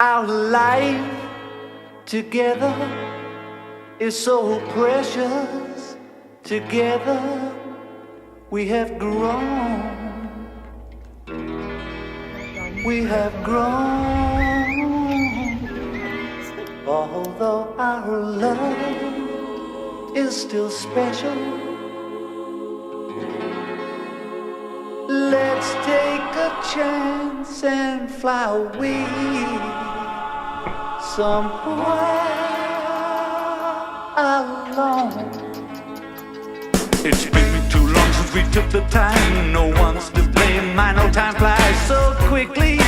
Our life together is so precious. Together we have grown. We have grown. Although our love is still special, let's take a chance and fly away somewhere alone. It's been too long since we took the time. No one's to blame. I know time flies so quickly.